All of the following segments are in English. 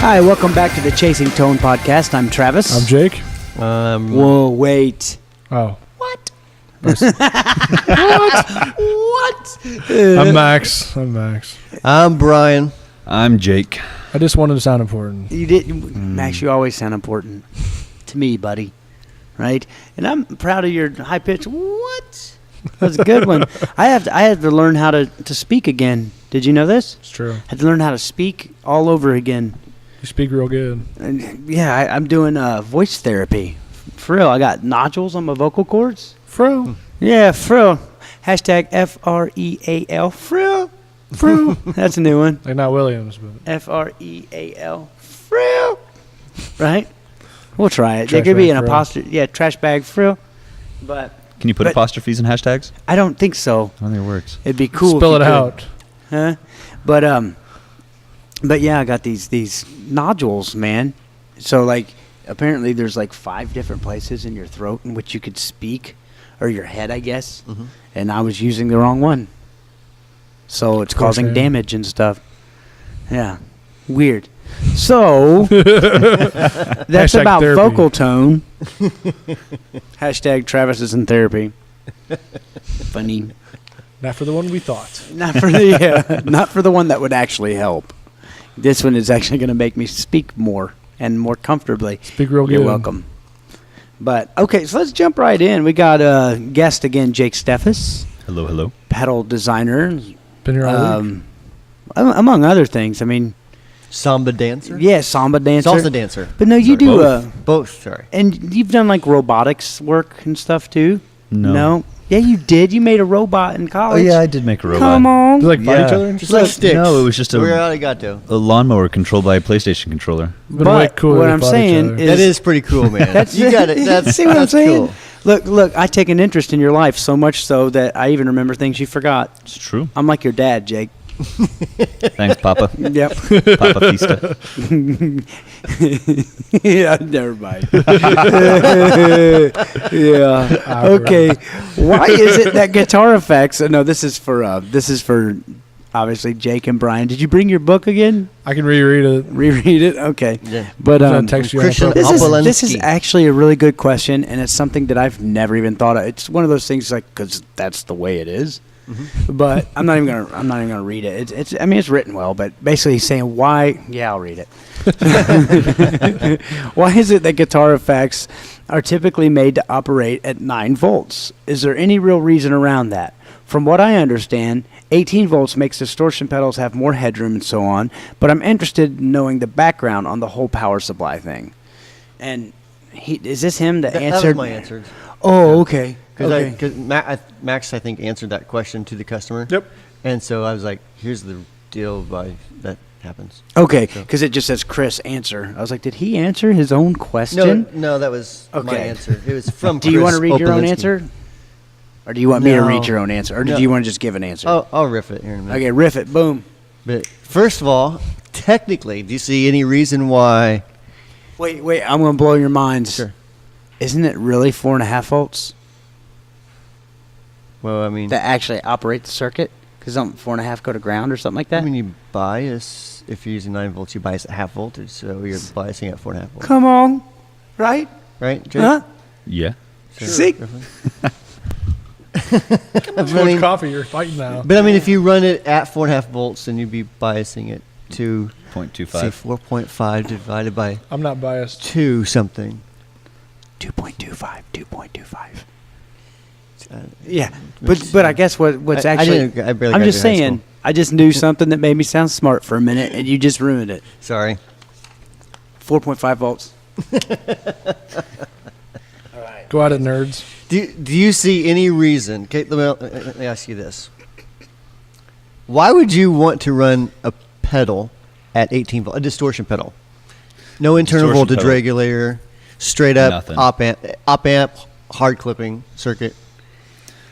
Hi, welcome back to the Chasing Tone podcast. I'm Travis. I'm Jake. Whoa, wait. Oh. What? What? I'm Max. I'm Brian. I'm Jake. I just wanted to sound important. You did, Max. You always sound important to me, buddy. Right? And I'm proud of your high pitch. What? That was a good one. I have to learn how to speak again. Did you know this? It's true. I had to learn how to speak all over again. You speak real good. And yeah, I'm doing voice therapy. For real, I got nodules on my vocal cords. Fro. Yeah, frill. Hashtag F-R-E-A-L. Frill. Frill. That's a new one. Like not Williams, but F-R-E-A-L. Frill. Right? We'll try it. Trash There could be bag an frill. apostrophe. Yeah, trash bag frill. But Can you put apostrophes in hashtags? I don't think so. I don't think it works. It'd be cool. spell if it you could. out. Huh? But yeah, I got these nodules, man. So like, apparently there's like 5 different places in your throat in which you could speak, or your head, I guess. Mm-hmm. And I was using the wrong one, so it's causing damage and stuff. Yeah, weird. So that's Hashtag about therapy. vocal tone. Hashtag Travis is in therapy. Funny. Not for the one we thought. Not for the not for the one that would actually help. This one is actually going to make me speak more and more comfortably. Speak real good. You're welcome. But okay, so let's jump right in. We got a guest again, Jake Steffes, Hello, hello. pedal designer, Been here all week. among other things. I mean, Samba dancer? yeah, samba dancer, Salsa dancer. But no, you Sorry. do Both, sorry. and you've done like robotics work and stuff too. No. Yeah, you did. You made a robot in Oh, college. yeah, I did make a robot. Come on. Do they like fight Yeah. each other? Just like sticks. No, it was just Where a I got to. lawnmower controlled by a PlayStation controller. Been way But cooler what to I'm fight each saying other. is- That is pretty cool, man. That's you got it. That's, see what I'm that's saying? cool. Look, I take an interest in your life so much so that I even remember things you forgot. It's true. I'm like your dad, Jake. Thanks, Papa. Yep. Papa Fista. Yeah, never mind. Yeah. Okay. Why is it that guitar effects? No, this is for obviously Jake and Brian. Did you bring your book again? I can reread it. Reread it. Okay. Yeah. But I'm gonna text you on Christian purpose. this is Opolensky. actually a really good question, and it's something that I've never even thought of. It's one of those things like because that's the way it is. But I'm not even gonna read it. It's I mean it's written well, but basically he's saying why. Yeah, I'll read it. Why is it that guitar effects are typically made to operate at 9 volts? Is there any real reason around that? From what I understand, 18 volts makes distortion pedals have more headroom and so on, but I'm interested in knowing the background on the whole power supply thing. And is this him that That answered? was my answer. Oh, okay. Because Max, I think, answered that question to the customer. Yep. And so I was like, here's the deal why that happens. Okay, So- because it just says Chris answer. I was like, did he answer his own question? No, that was my Okay. answer. It was from Do you want to Chris read your own Opolensky. answer? Or do you want me to No. read your own answer? Or did No. you want to just give an answer? I'll riff it here in a minute. Okay, riff it. Boom. But first of all, technically, do you see any reason why? Wait, I'm going to blow your minds. Sure. Isn't it really 4.5 volts Well, I mean, that actually operate the circuit? Because don't 4.5 go to ground or something like that? I mean, you bias, if you're using 9 volts, you bias at half voltage, so you're biasing at 4.5 volts. Come on. Right? Right, Jake? Huh? Yeah. Sure. See? Too much coffee. You're fighting now. But I mean, if you run it at 4.5 volts, then you'd be biasing it to, say, 0.25. 4.5 divided by I'm not biased. 2 something. 2.25. Uh, Yeah, but I guess what's actually I barely I'm got just to high saying school. I just knew something that made me sound smart for a minute, and you just ruined it. Sorry. 4.5 volts. All right. Go at it, nerds. Do you see any reason? Okay, let me ask you this. Why would you want to run a pedal at 18 volt, a distortion pedal? No internal Distortion voltage pedal. regulator, straight up Nothing. op amp, hard clipping circuit.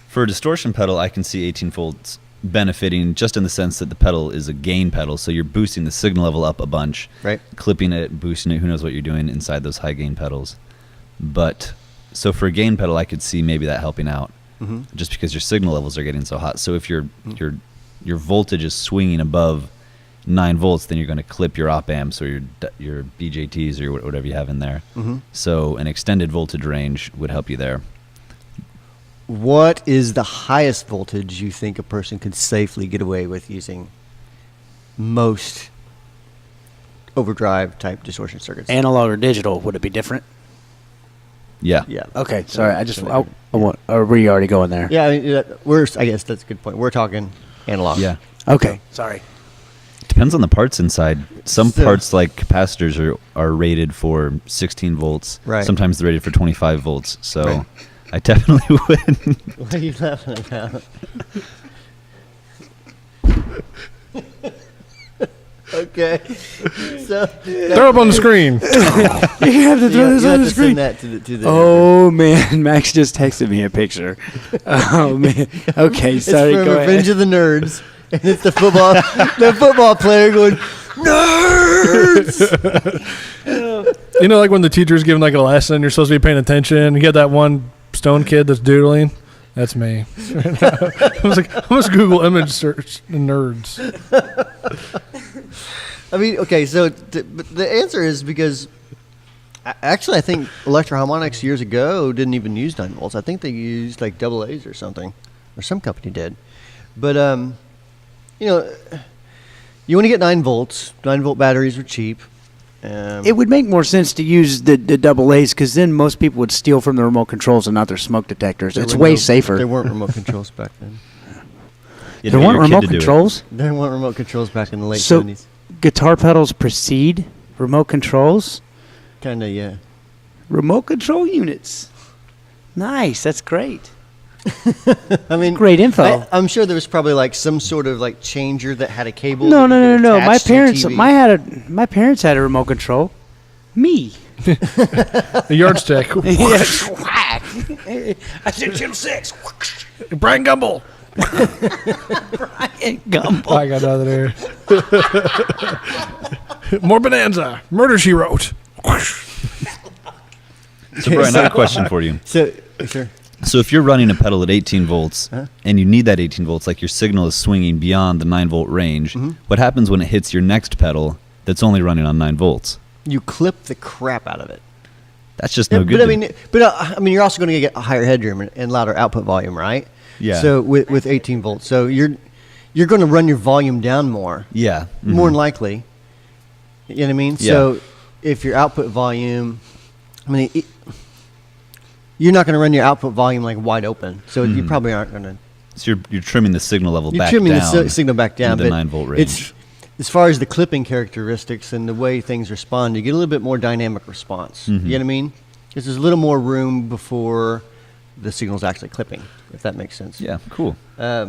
For a distortion pedal, I can see 18 volts benefiting just in the sense that the pedal is a gain pedal, so you're boosting the signal level up a bunch, Right. clipping it, boosting it. Who knows what you're doing inside those high gain pedals? But so for a gain pedal, I could see maybe that helping out, just because your signal levels are getting so hot. So if your voltage is swinging above 9 volts, then you're going to clip your op amps or your BJTs or whatever you have in there. So an extended voltage range would help you there. What is the highest voltage you think a person could safely get away with using most overdrive type distortion circuits? Analog or digital? Would it be different? Yeah. Yeah. Okay, sorry. I want. Or were you already going there? Yeah, I guess that's a good point. We're talking analog. Yeah. Okay, sorry. Depends on the parts inside. Some So- parts, like capacitors, are rated for 16 volts. Right. Sometimes they're rated for 25 volts. So Right. I definitely would. What are you laughing about? Okay. So Throw up on the screen. You have to throw this you on have the to screen. send that to the Oh man, Max just texted me a picture. Oh man. Okay, It's sorry. from Go Revenge ahead. of the Nerds, and it's the football player going nerds. You know, like when the teacher's giving like a lesson, you're supposed to be paying attention. You get that one stone kid that's doodling. That's me. I was like, I must Google image search the nerds. I mean, okay, so but the answer is because actually, I think Electro-Harmonics years ago didn't even use 9 volts. I think they used like double A's or something, or some company did. But you know, you want to get 9 volts. 9-volt batteries are cheap. It would make more sense to use the double A's because then most people would steal from the remote controls and not their smoke detectors. There It's were way no- safer. There weren't remote controls back then. You'd There pay weren't your kid remote to do it. controls. There weren't remote controls back in the late So 70s. guitar pedals precede remote controls. Kind of, yeah. Remote control units. Nice. That's great. I mean, Great info. I'm sure there was probably like some sort of like changer that had a cable. No. that you could My attach to a parents, TV. my parents had a remote control. Me. A yardstick. Yeah. Whack. I said channel 6. Brian Gumble. Brian Gumble. I got out of there. More Bonanza. Murder, She Wrote. So Brian, I have a question for you. So, sure. So if you're running a pedal at 18 volts and you need that 18 volts, like your signal is swinging beyond the 9-volt range, what happens when it hits your next pedal that's only running on 9 volts? You clip the crap out of it. That's just no good. But I mean, you're also going to get a higher headroom and louder output volume, right? Yeah. So with 18 volts, so you're going to run your volume down more. Yeah. More than likely. You know what I mean? Yeah. So if your output volume, I mean, you're not going to run your output volume like wide open. So you probably aren't going to. So you're trimming the signal level You're back trimming down. the signal back down. into the but 9-volt range. It's, as far as the clipping characteristics and the way things respond, you get a little bit more dynamic response. You know what I mean? Because there's a little more room before the signal's actually clipping, if that makes sense. Yeah, cool. But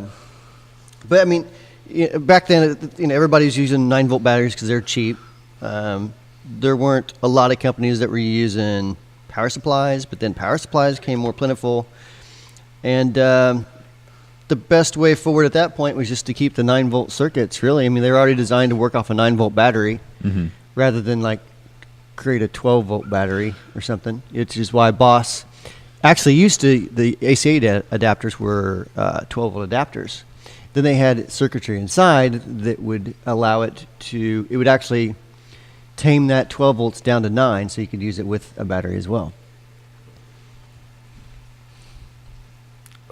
I mean, back then, everybody's using 9-volt batteries because they're cheap. There weren't a lot of companies that were using power supplies, but then power supplies became more plentiful. And the best way forward at that point was just to keep the 9-volt circuits, really. I mean, they were already designed to work off a 9-volt battery rather than like create a 12-volt battery or something. It's just why Boss actually used to, the AC adapters were 12-volt adapters. Then they had circuitry inside that would allow it would actually tame that 12 volts down to 9 so you could use it with a battery as well.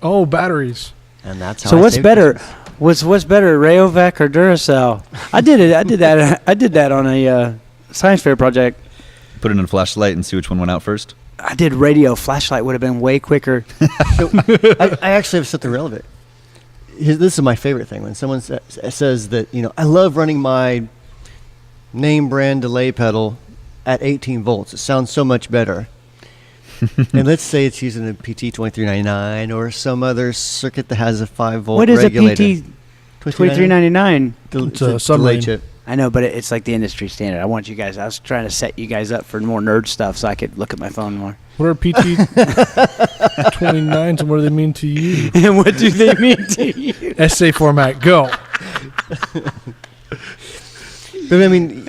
Oh, batteries. And that's how So I what's saved better? Christmas. What's better, Rayovac or Duracell? I did that on a science fair project. Put it in a flashlight and see which one went out first. I did radio. Flashlight would have been way quicker. So, I actually have something relevant. This is my favorite thing when someone says that, I love running my name brand delay pedal at 18 volts. It sounds so much better. And let's say it's using a PT 2399 or some other circuit that has a 5-volt What is regulator. a PT 2399? It's a delay submarine. chip. I know, but it's like the industry standard. I was trying to set you guys up for more nerd stuff so I could look at my phone more. What are PT29s and what do they mean to you? And what do they mean to you? Essay format, go. But I mean,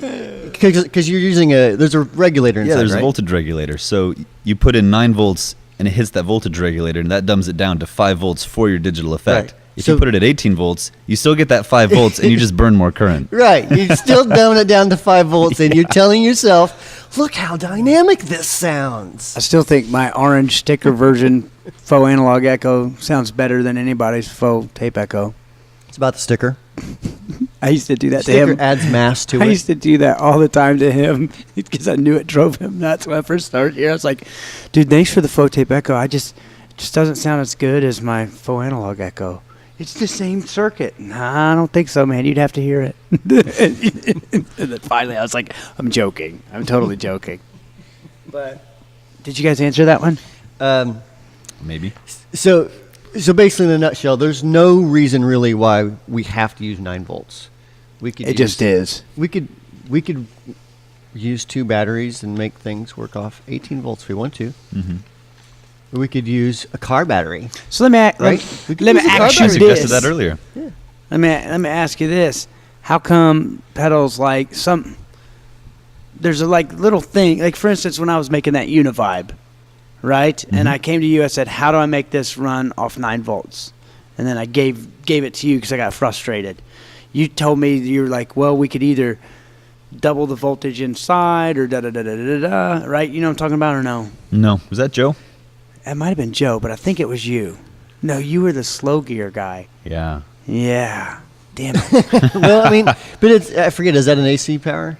because you're using there's a regulator inside, there's right? a voltage regulator. So you put in 9 volts and it hits that voltage regulator, and that dumbs it down to 5 volts for your digital effect. Right. If you put it at 18 volts, you still get that 5 volts, and you just burn more current. Right. You're still dumbing it down to 5 volts, and you're telling yourself, look how dynamic this sounds. I still think my orange sticker version faux analog echo sounds better than anybody's faux tape echo. It's about the sticker. I used to do that to Sticker him. adds mass to I it. used to do that all the time to him because I knew it drove him nuts when I first started here. I was like, dude, thanks for the faux tape echo. It just doesn't sound as good as my faux analog echo. It's the same circuit. Nah, I don't think so, man. You'd have to hear it. And then finally, I was like, I'm joking. I'm totally joking. But did you guys answer that one? Maybe. So basically, in a nutshell, there's no reason really why we have to use 9 volts. It just is. We could use 2 batteries and make things work off 18 volts if we want to. Mm-hmm. We could use a car battery. So let me Right? let me use a car ask I you battery. suggested this. that earlier. Yeah. Let me ask you this: how come pedals like some? There's a like little thing, like for instance, when I was making that Univibe, right? And I came to you, I said, "How do I make this run off 9 volts?" And then I gave it to you because I got frustrated. You told me you were like, "Well, we could either double the voltage inside or da da da da da da." Right? You know what I'm talking about, or no? No. Was that Joe? It might have been Joe, but I think it was you. No, you were the slow gear guy. Yeah. Yeah. Damn it. Well, I mean, but I forget, is that an AC power?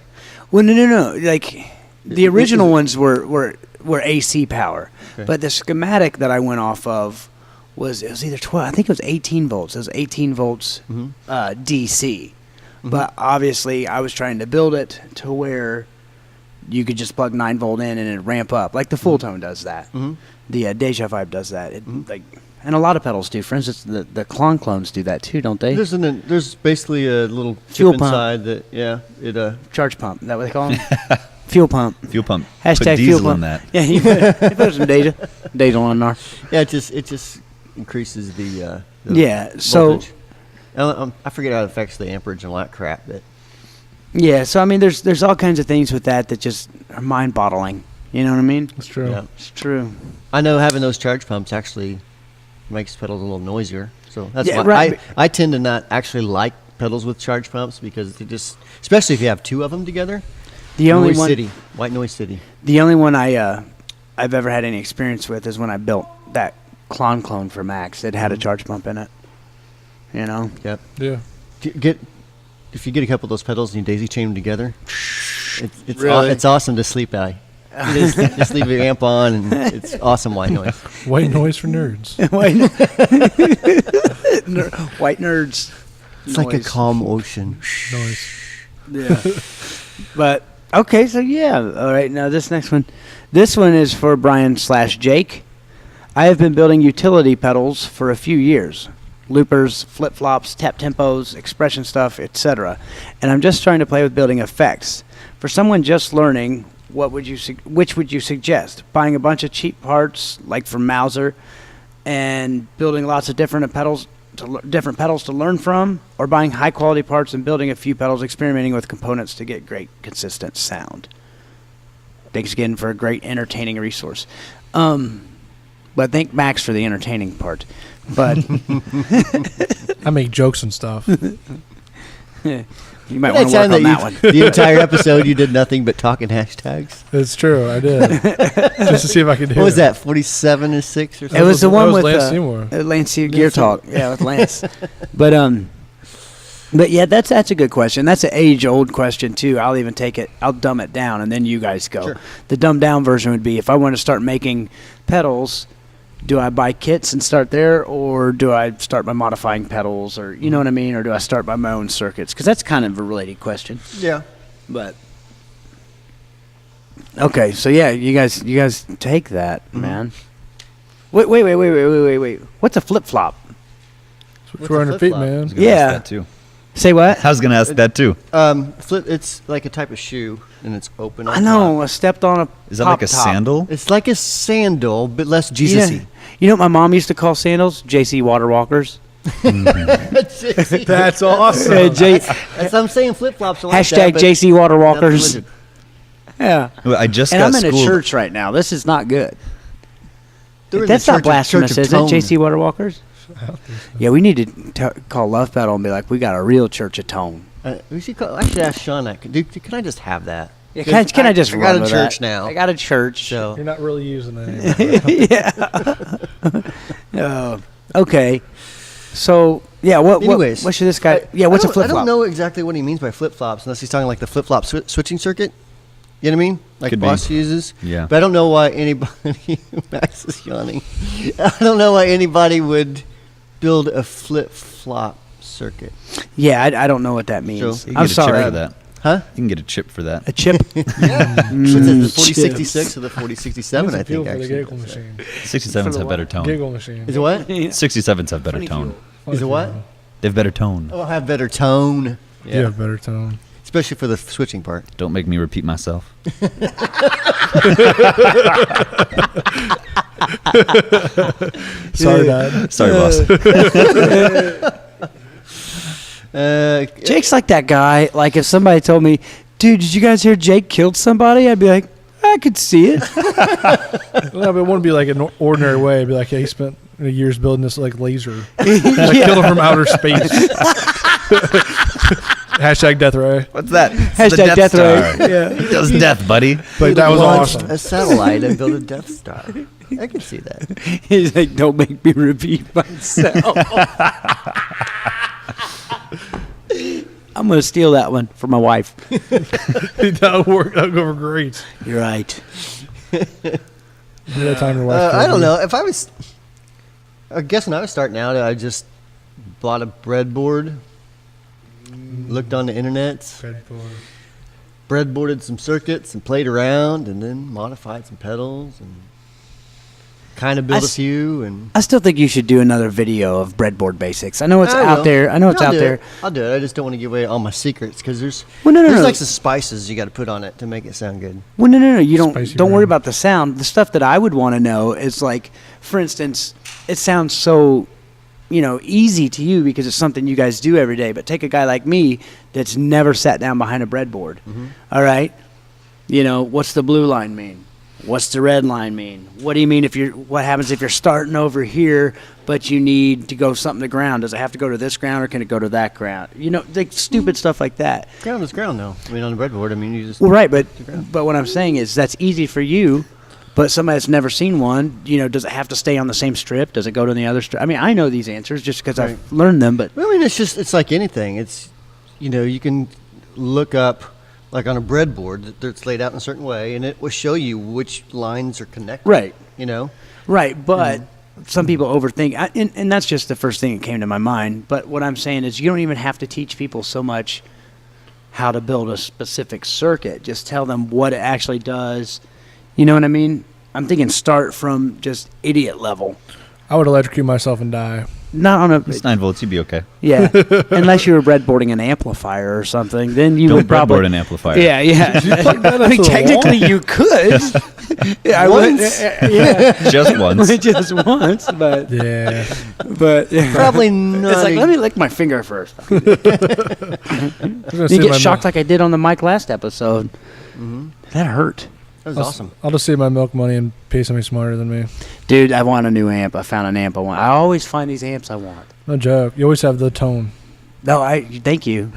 Well, no. Like, the original ones were AC power. Okay. But the schematic that I went off of was either 12. I think it was 18 volts. It was 18 volts DC. But obviously, I was trying to build it to where you could just plug 9 volt in and it'd ramp up. Like the Full Tone does that. Mm-hmm. The Deja Vibe does that. And a lot of pedals do. For instance, the clones do that too, don't they? There's basically a little Fuel chip pump. inside that Charge pump. Is that what they call them? Fuel pump. Fuel pump. Hashtag Put fuel diesel pump. in that. Yeah, you put some diesel on there. yeah, it just increases the Yeah, so voltage. I forget how it affects the amperage and all that crap, but yeah, so I mean, there's all kinds of things with that just are mind-boggling. You know what I mean? That's true. yeah. It's true. I know having those charge pumps actually makes pedals a little noisier. So that's Yeah, why right. I tend to not actually like pedals with charge pumps because they just, especially if you have 2 of them together. The only Noise one, City, White Noise City. the only one I've ever had any experience with is when I built that clone for Max. It had a charge pump in it. You know? Yep. Yeah. If you get a couple of those pedals and you daisy chain them together, it's Really? it's awesome to sleep at. You just leave your amp on and it's awesome white noise. White noise for nerds. White nerds. It's like a Noise. calm ocean. Noise. Yeah. But okay, so yeah. All right, now this next one. This one is for Brian/Jake. I have been building utility pedals for a few years. Loopers, flip-flops, tap tempos, expression stuff, etc. And I'm just trying to play with building effects. For someone just learning, which would you suggest? Buying a bunch of cheap parts like from Mauser and building lots of different pedals to learn from, or buying high quality parts and building a few pedals, experimenting with components to get great consistent sound. Thanks again for a great entertaining resource. But thank Max for the entertaining part. But I make jokes and stuff. you might want to work on that one. The entire episode you did nothing but talking hashtags. It's true. I did. Just to see if I could do What was it. that? 47 or 6 or something? It was the that one was with Lance Seymour. Lance Gear Talk. Yeah, with Lance. But yeah, that's a good question. That's an age-old question too. I'll even take it. I'll dumb it down, and then you guys go. Sure. The dumbed-down version would be: if I want to start making pedals, do I buy kits and start there, or do I start by modifying pedals, or you know what I mean, or do I start by my own circuits? Because that's kind of a related question. Yeah. But okay, so yeah, you guys take that, man. Wait. What's a flip flop? It's 400 feet, flip-flop? man. I was gonna Yeah. ask that too. Say what? I was gonna ask that too. It's like a type of shoe, and it's open. I know. I stepped on a. Is that like a top. sandal? It's like a sandal, but less Yeah. Jesus-y. You know what my mom used to call sandals? JC water walkers. That's awesome. That's what I'm saying. Flip-flops are like Hashtag that, but JC water that's walkers. religion. Yeah. Well, I just And got I'm in a schooled. church right now. This is not good. They're in That's the not church blasphemous, of is it? Tone. JC water walkers. Yeah, we need to call Love Pedal and be like, we got a real church of tone. We should call, I should ask Sean that. Dude, can I just have that? Yeah, can I just I run got a with church that? now. I got a church. So You're not really using it anymore. Yeah. Okay. So yeah, what Anyways, what should this guy? Yeah, what's a flip I flop? don't know exactly what he means by flip flops, unless he's talking like the flip flop switching circuit. You know what I mean? Like Could be. Boss uses. Yeah. But I don't know why anybody. Max is yawning. I don't know why anybody would build a flip flop circuit. Yeah, I don't know what that means. So- You can I'm get a chip sorry. for that. Huh? You can get a chip for that. A chip. What's it, the 4066 chips. or the 4067? I think for the actually. giggle machine. 67s have better tone. Giggle machine. Is it what? 67s have better tone. Is it what? They have better tone. Oh, have better tone. Yeah, you have better tone. Especially for the switching part. Don't make me repeat myself. Sorry, Dad. Sorry, boss. Jake's like that guy. Like if somebody told me, "Dude, did you guys hear Jake killed somebody?" I'd be like, "I could see it." Well, it wouldn't be like an ordinary way. It'd be like, yeah, he spent years building this like laser. I killed him from outer space. Hashtag death ray. What's that? It's the Hashtag death ray. Star. Yeah. He does death, buddy. But that was launched awesome. a satellite and built a Death Star. I can see that. He's like, "Don't make me repeat myself." I'm gonna steal that one for my wife. That'll work. That'll go over great. You're right. That time your wife I killed don't you. know. If I was, I guess when I was starting out, I just bought a breadboard, looked on the internet, breadboarded some circuits and played around, and then modified some pedals and kind of built a s- few. And I still think you should do another video of Breadboard Basics. I know it's I out will. there. I know it's I'll out do there. it. I'll do it. I just don't want to give away all my secrets because there's Well, no, there's no. like some spices you got to put on it to make it sound good. Well, no. You Spicy don't worry rim. about the sound. The stuff that I would want to know is like, for instance, it sounds so, easy to you because it's something you guys do every day. But take a guy like me that's never sat down behind a breadboard. All right, what's the blue line mean? What's the red line mean? What do you mean what happens if you're starting over here, but you need to go something to ground? Does it have to go to this ground or can it go to that ground? Like stupid stuff like that. Ground is ground, though. I mean, on the breadboard, you just Well, right, but what I'm saying is that's easy for you, but somebody that's never seen one, does it have to stay on the same strip? Does it go to the other strip? I mean, I know these answers just because Right. I've learned them, but Well, I mean, it's like anything. It's, you can look up, like on a breadboard, that's laid out in a certain way, and it will show you which lines are connected. right, Right. but some people overthink, and that's just the first thing that came to my mind. But what I'm saying is you don't even have to teach people so much how to build a specific circuit. Just tell them what it actually does. You know what I mean? I'm thinking start from just idiot level. I would electrocute myself and die. Not on a It's 9 volts. You'd be okay. yeah, unless you were breadboarding an amplifier or something, then you Don't would probably breadboard an amplifier. Yeah. I mean, technically you could. Yeah, I would. Once. Yeah, Just once. just once, but Yeah. yeah. Probably not. It's like let me lick my finger first. I was gonna You say get my shocked like I did on the mic last episode. That hurt, That was I'll, awesome. I'll just save my milk money and pay somebody smarter than me. dude. I want a new amp. I found an amp I want. I always find these amps I want. No joke. You always have the tone. No, thank you.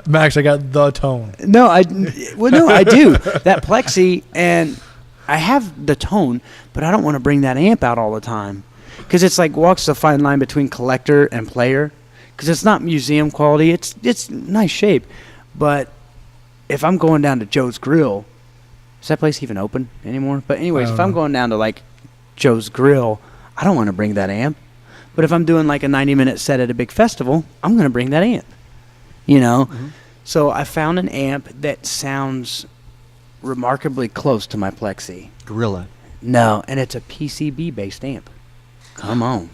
Max, I got the tone. No, I do. That plexi, and I have the tone, but I don't want to bring that amp out all the time because it's like walks the fine line between collector and player because it's not museum quality. It's nice shape, but if I'm going down to Joe's Grill, is that place even open anymore? But anyways, if I'm going down to like Joe's Grill, I don't want to bring that amp. But if I'm doing like a 90-minute set at a big festival, I'm going to bring that amp. So I found an amp that sounds remarkably close to my plexi. Gorilla. No, and it's a PCB based amp. Come on.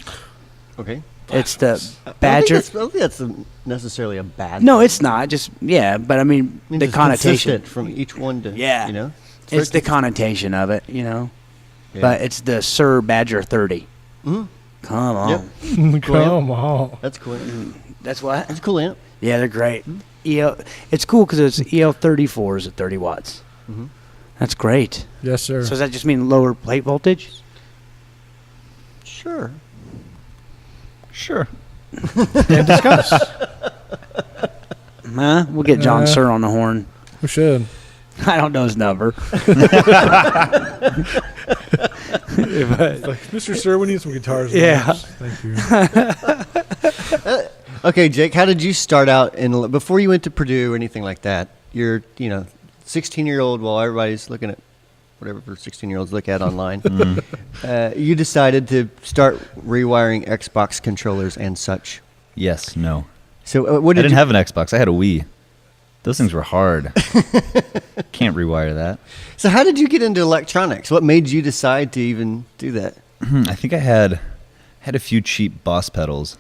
Okay. It's the I don't Badger. think that's necessarily a bad No, thing. it's not. Just but I mean I mean, the it's connotation. consistent from each one to, Yeah. you know? It's the connotation of it, Yeah. But it's the Suhr Badger 30. Mhm. Come on. Yep. Come on. That's cool. That's what? That's a cool amp. Yeah, they're great. It's cool because it's EL34s at 30 watts. Mhm. That's great. Yes, sir. So does that just mean lower plate voltage? Sure. Sure. And discuss. Huh? We'll get John Suhr on the horn. We should. I don't know his number. Like, Mr. Sir, we need some guitars. Yeah. Thank you. Okay, Jake, how did you start out before you went to Purdue or anything like that? You're, 16-year-old, while everybody's looking at whatever 16-year-olds look at online. You decided to start rewiring Xbox controllers and such. Yes. No. So what I did didn't you have an Xbox. I had a Wii. Those things were hard. Can't rewire that. So how did you get into electronics? What made you decide to even do that? I think I had a few cheap Boss pedals,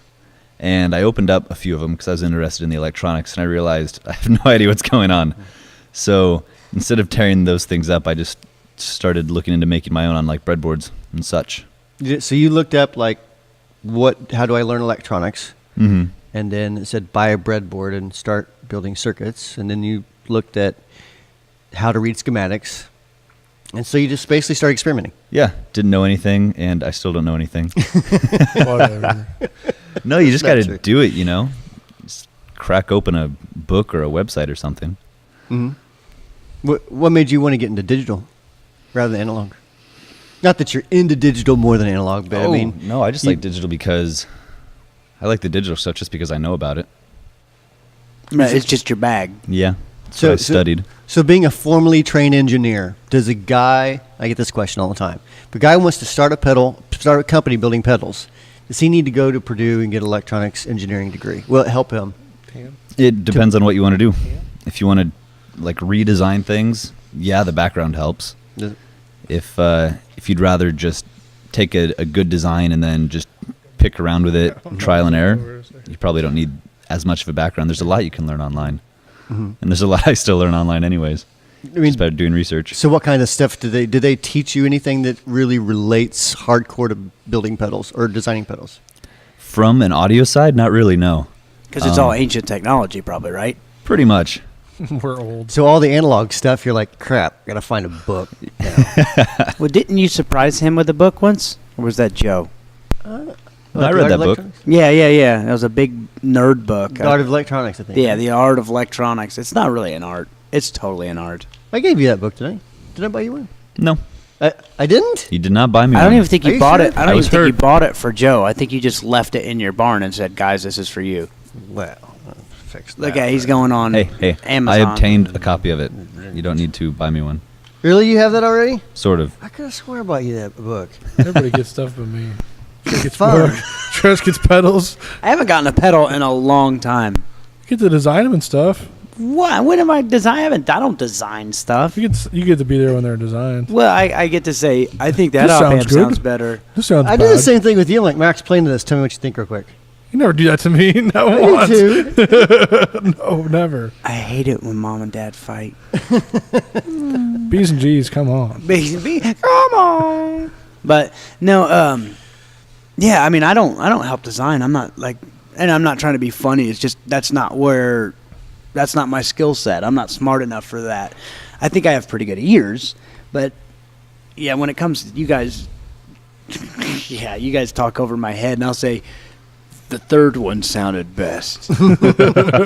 and I opened up a few of them because I was interested in the electronics, and I realized I have no idea what's going on. So instead of tearing those things up, I just started looking into making my own on like breadboards and such. So you looked up like, how do I learn electronics? Mm-hmm. And then it said buy a breadboard and start building circuits. And then you looked at how to read schematics. And so you just basically started experimenting. Yeah, didn't know anything, and I still don't know anything. Whatever. No, you just Not got to true. do it, Just crack open a book or a website or something. Mm-hmm. What made you want to get into digital rather than analog? Not that you're into digital more than analog, but I mean, no, I just like digital because I like the digital stuff just because I know about it. It's just your bag. Yeah, that's what I studied. So being a formally trained engineer, I get this question all the time. If a guy wants to start a company building pedals, does he need to go to Purdue and get an electronics engineering degree? Will it help him? It depends on what you want to do. If you want to like redesign things, yeah, the background helps. Does- If you'd rather just take a good design and then just pick around with it, trial and error, you probably don't need as much of a background. There's a lot you can learn online. And there's a lot I still learn online anyways. I mean, Just by doing research. so what kind of stuff do they teach you anything that really relates hardcore to building pedals or designing pedals? From an audio side, not really, no. Because it's all ancient technology, probably, right? Pretty much. We're old. So all the analog stuff, you're like, crap, gotta find a book. Well, didn't you surprise him with a book once? Or was that Joe? I read that book. Yeah. It was a big nerd book. The Art of Electronics, I think. Yeah, The Art of Electronics. It's not really an art. It's totally an art. I gave you that book today. Did I buy you one? No, I didn't? you did not buy me I don't one. even think Are you you bought sure? it. I I don't was even think you hurt. bought it for Joe. I think you just left it in your barn and said, "Guys, this is for you." Well, I'll fix that. Look at he's going on Hey, Amazon. I obtained a copy of it. You don't need to buy me one. Really? You have that already? Sort of. I could have swore I bought you that book. Everybody gets stuff but me. Gets Fun. book. Trash gets pedals. I haven't gotten a pedal in a long time. You get to design them and stuff. What? When am I design? I don't design stuff. You get to be there when they're designed. Well, I get to say I think that This op sounds amp good. sounds better. This sounds I bad. do the same thing with you. I'm like, Max, play into this. Tell me what you think real quick. You never do that to me. Not I once. do too. No, never. I hate it when mom and dad fight. B's and G's, come on. Come on. But no, yeah. I mean, I don't help design. I'm not like, and I'm not trying to be funny. It's just that's not my skill set. I'm not smart enough for that. I think I have pretty good ears, but yeah, when it comes to you guys, yeah, you guys talk over my head, and I'll say the third one sounded best.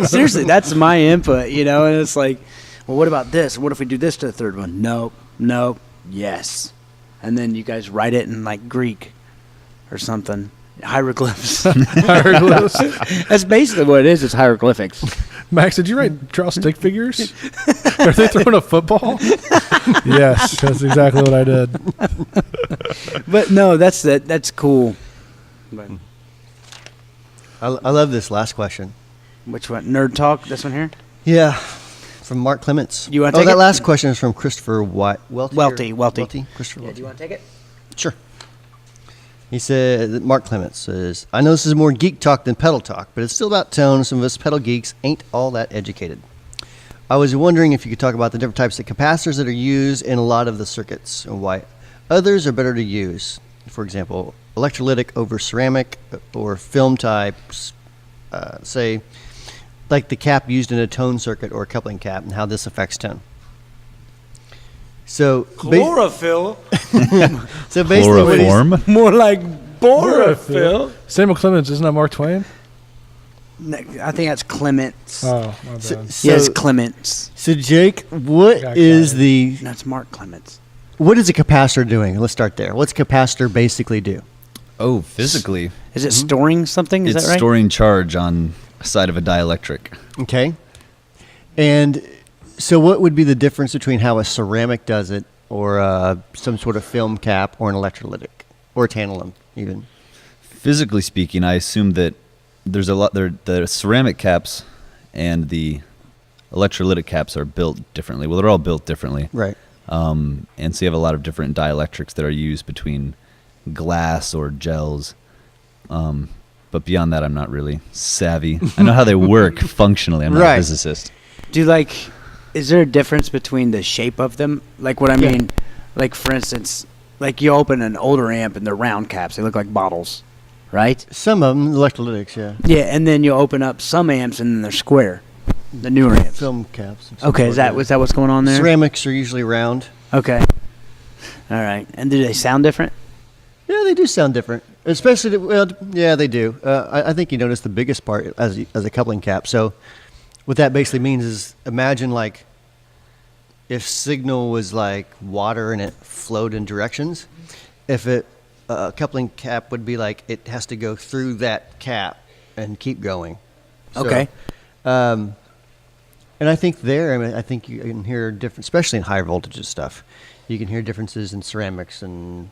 Seriously, that's my input, and it's like, well, what about this? What if we do this to the third one? Nope, yes. And then you guys write it in like Greek or something. Hieroglyphs. Hieroglyphs. That's basically what it is. It's hieroglyphics. Max, did you draw stick figures? Are they throwing a football? Yes, that's exactly what I did. But no, that's cool. But I love this last question. which one? Nerd Talk? This one here? Yeah. From Mark Clements. You wanna Oh, take that it? last question is from Christopher Welty. Welty. Christopher Welty. want to take it? Sure. He said, Mark Clements says, I know this is more geek talk than pedal talk, but it's still about tone. Some of us pedal geeks ain't all that educated. I was wondering if you could talk about the different types of capacitors that are used in a lot of the circuits and why others are better to use. For example, electrolytic over ceramic or film types, say, like the cap used in a tone circuit or a coupling cap and how this affects tone. So, Chlorophyll. So basically, what he's, Chloroform? More like borophyll. Samuel Clemens, isn't that Mark Twain? I think that's Clements. Oh, my bad. Yes, Clements. So Jake, what Got is got the That's Mark Clements. what is a capacitor doing? Let's start there. What's a capacitor basically do? Oh, physically, Is it storing something? Is it's that right? storing charge on a side of a dielectric. Okay. And so what would be the difference between how a ceramic does it or some sort of film cap or an electrolytic or tantalum even? Physically speaking, I assume that there's a lot. The ceramic caps and the electrolytic caps are built differently. Well, they're all built differently. Right. And so you have a lot of different dielectrics that are used between glass or gels. But beyond that, I'm not really savvy. I know how they work functionally. I'm not Right. a physicist. Is there a difference between the shape of them? Like what I mean, like for instance, like you open an older amp and they're round caps. They look like bottles, right? Some of them electrolytics, yeah. Yeah, and then you open up some amps and then they're square. The newer amps. Film caps. of some Okay, sort, yeah. was that what's going on there? Ceramics are usually round. Okay. All right. And do they sound different? Yeah, they do sound different. Especially, well, yeah, they do. I think you notice the biggest part as a coupling cap. So what that basically means is imagine like if signal was like water and it flowed in directions. If a coupling cap would be like it has to go through that cap and keep going. So, Okay. and I think I think you can hear different, especially in higher voltages stuff. You can hear differences in ceramics and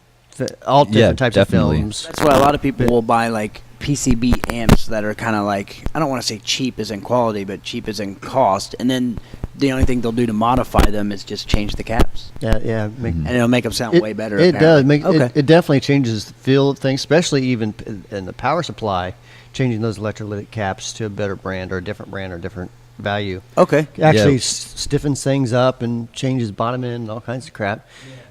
all different types definitely. of films. That's why a lot of people will buy like PCB amps that are kind of like, I don't want to say cheap as in quality, but cheap as in cost. And then the only thing they'll do to modify them is just change the caps. Yeah. And it'll make them sound way better. It does. Okay. It definitely changes the feel of things, especially even in the power supply, changing those electrolytic caps to a better brand or a different value. Okay. Actually Yeah. stiffens things up and changes bottom end and all kinds of crap.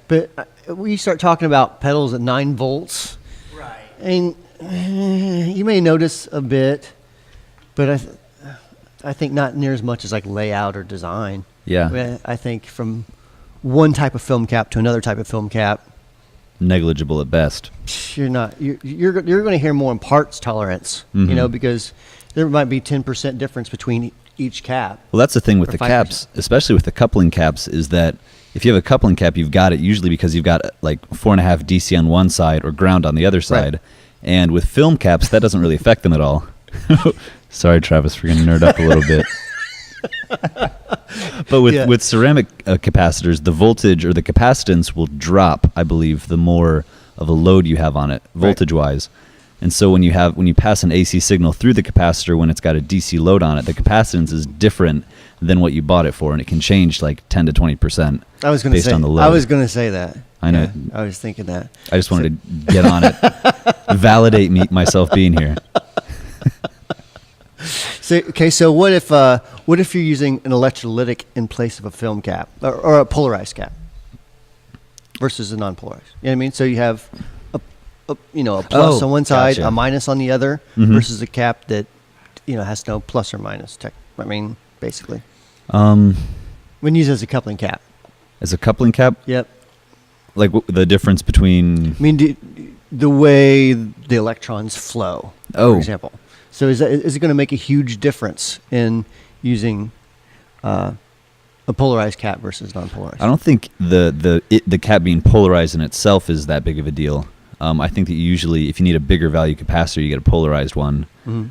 But we start talking about pedals at 9 volts. Right. And you may notice a bit, but I think not near as much as like layout or design. Yeah. I think from one type of film cap to another type of film cap, Negligible at best. you're going to hear more in parts tolerance, Mhm. because there might be 10% difference between each cap. Well, that's the thing with Or the 5%. caps, especially with the coupling caps, is that if you have a coupling cap, you've got it usually because you've got like 4.5 DC on one side or ground on the other side. Right. And with film caps, that doesn't really affect them at all. Sorry, Travis, we're going to nerd up a little bit. But with ceramic capacitors, the voltage or the capacitance will drop, I believe, the more of a load you have on it, voltage-wise. And so when you pass an AC signal through the capacitor when it's got a DC load on it, the capacitance is different than what you bought it for, and it can change like 10 to 20%. I was going to based say. on the load. I was going to say that. I know. Yeah, I was thinking that. I just wanted to get on it, validate myself being here. So what if you're using an electrolytic in place of a film cap or a polarized cap versus a non-polarized? You know what I mean? So you have a plus on one side, gotcha. a minus on the other, Mhm. versus a cap that has no plus or minus. Basically, when used as a coupling cap. As a coupling cap, Yep. like the difference between. I mean, the way the electrons flow, for example. So is it going to make a huge difference in using a polarized cap versus non-polarized? I don't think the cap being polarized in itself is that big of a deal. I think that usually, if you need a bigger value capacitor, you get a polarized one. Mhm.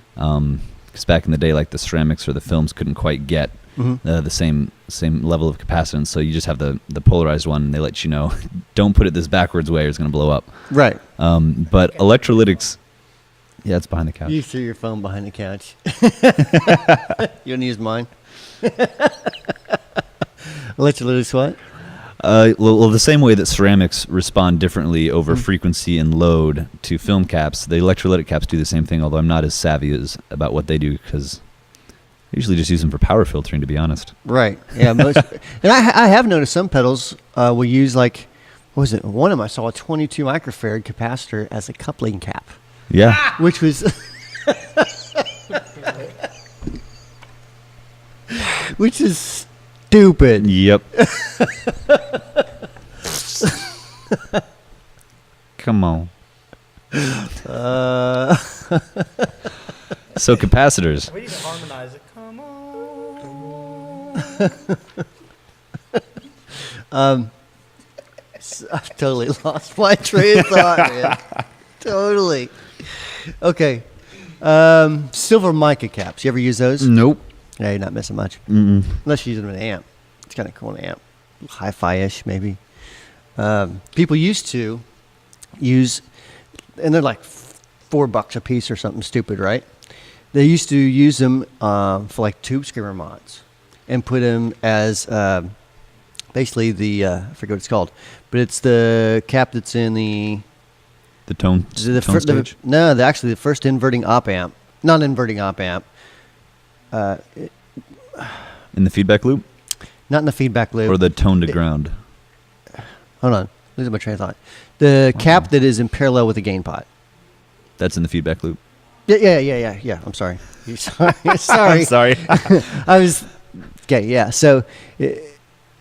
Because back in the day, like the ceramics or the films couldn't quite get Mhm. the same level of capacitance. So you just have the polarized one. And they let you know, don't put it this backwards way, or it's going to blow up. Right. But electrolytics, yeah, it's behind the couch. You threw your phone behind the couch. You want to use mine? Electrolytics what? Well, the same way that ceramics respond differently over frequency and load to film caps, the electrolytic caps do the same thing, although I'm not as savvy about what they do because I usually just use them for power filtering, to be honest. Right. Yeah. And I have noticed some pedals will use like, what was it? One of them I saw a 22 microfarad capacitor as a coupling cap. Yeah. Which was... which is stupid. Yep. Come on. So capacitors. We need to harmonize it. Come on. I've totally lost my train of thought, man. Totally. Okay. Silver mica caps. You ever use those? Nope. Yeah, you're not missing much. Mm-mm. Unless you use them in an amp. It's kind of cool in an amp. Hi-fi-ish, maybe. People used to use, and they're like $4 a piece or something stupid, right? They used to use them for like tube screamer mods and put them as basically the, I forget what it's called, but it's the cap that's in the Tone stage? No, actually the first inverting op amp, non-inverting op amp. In the feedback loop? Not in the feedback loop. Or the tone to ground? Hold on. Losing my train of thought. The cap that is in parallel with the gain pot. That's in the feedback loop? Yeah. I'm sorry. Sorry. I'm sorry. I was... Okay, yeah. So,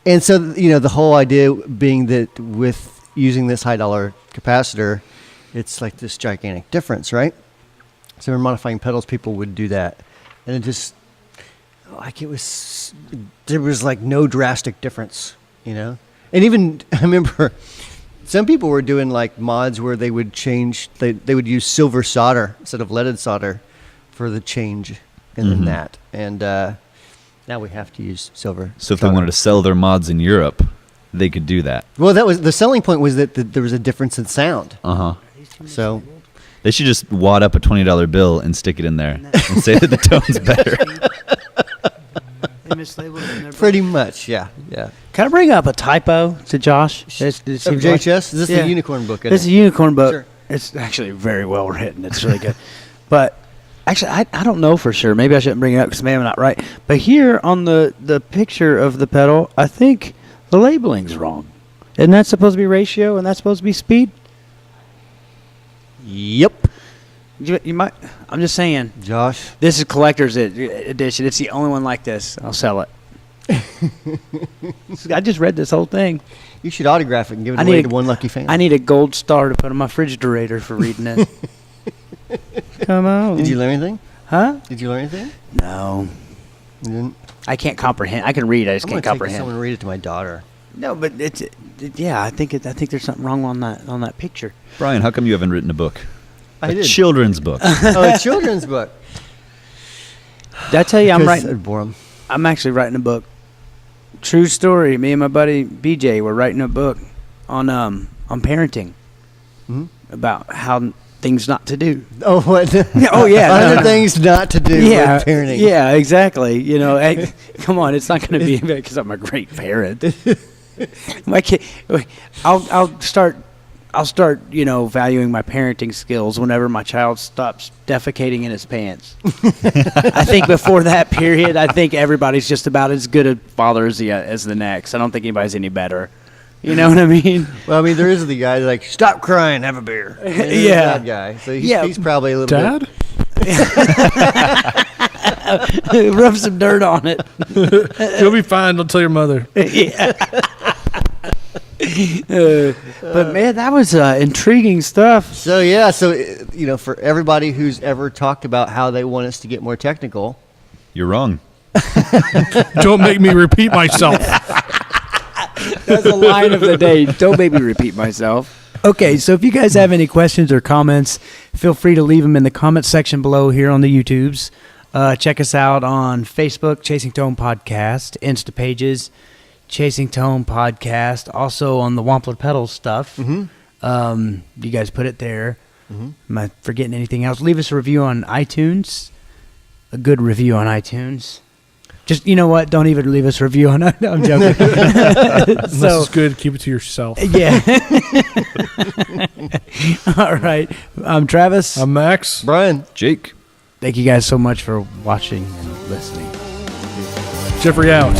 and so, the whole idea being that with using this high dollar capacitor, it's like this gigantic difference, right? So when modifying pedals, people would do that. And it just... like there was like no drastic difference, And even, I remember some people were doing like mods where they would change, they would use silver solder instead of leaded solder for the change in the nat. And now we have to use silver. So if they wanted to sell their mods in Europe, they could do that. Well, that was the selling point, was that there was a difference in sound. Uh-huh. So They should just wad up a $20 bill and stick it in there and say that the tone's better. They mislabeled it in their pretty much, yeah. Can I bring up a typo to Josh? It seems Of like- JHS? Is this Yeah. the unicorn book? This is a unicorn book. Sure. It's actually very well written. It's really good. But actually, I don't know for sure. Maybe I shouldn't bring it up because maybe I'm not right. But here on the picture of the pedal, I think the labeling's wrong. Isn't that supposed to be ratio and that's supposed to be speed? Yep. You might. I'm just saying. Josh. This is collector's edition. It's the only one like this. I'll sell it. I just read this whole thing. You should autograph it and give it I away need to one lucky fan. I need a gold star to put on my refrigerator for reading it. Come on. Did you learn anything? Huh? Did you learn anything? No. You didn't? I can't comprehend. I can read. I just I'm can't gonna take comprehend. someone and read it to my daughter. No, but I think there's something wrong on that picture. Brian, how come you haven't written a book? I did. Children's book. Oh, a children's book. Did I tell you I'm 'Cause writing? I'd bore 'em. I'm actually writing a book. True story. Me and my buddy BJ were writing a book on parenting, about how things not to do. Oh, what? Oh yeah, 100 things not to do with parenting. Yeah, exactly. Hey, come on, it's not going to be because I'm a great parent. My kid, I'll start valuing my parenting skills whenever my child stops defecating in his pants. I think before that period, I think everybody's just about as good a father as the next. I don't think anybody's any better. You know what I mean? Well, I mean, there is the guy that's like, stop crying, have a beer. And there's Yeah. that guy. So Yeah. he's probably a little Dad? Rub some dirt on it. You'll be fine. Don't tell your mother. But man, that was intriguing stuff. So yeah, for everybody who's ever talked about how they want us to get more technical, You're wrong. Don't make me repeat myself. That's the line of the day. Don't make me repeat myself. Okay, so if you guys have any questions or comments, feel free to leave them in the comment section below here on the YouTubes. Check us out on Facebook, Chasing Tone Podcast, Insta pages, Chasing Tone Podcast, also on the Wampler Pedals stuff. You guys put it there. Am I forgetting anything else? Leave us a review on iTunes. A good review on iTunes. Just, you know what? Don't even leave us a review on it. I'm joking. Unless it's good, keep it to yourself. Yeah. All right. I'm Travis. I'm Max. Brian. Jake. Thank you guys so much for watching and listening. Jeffrey out.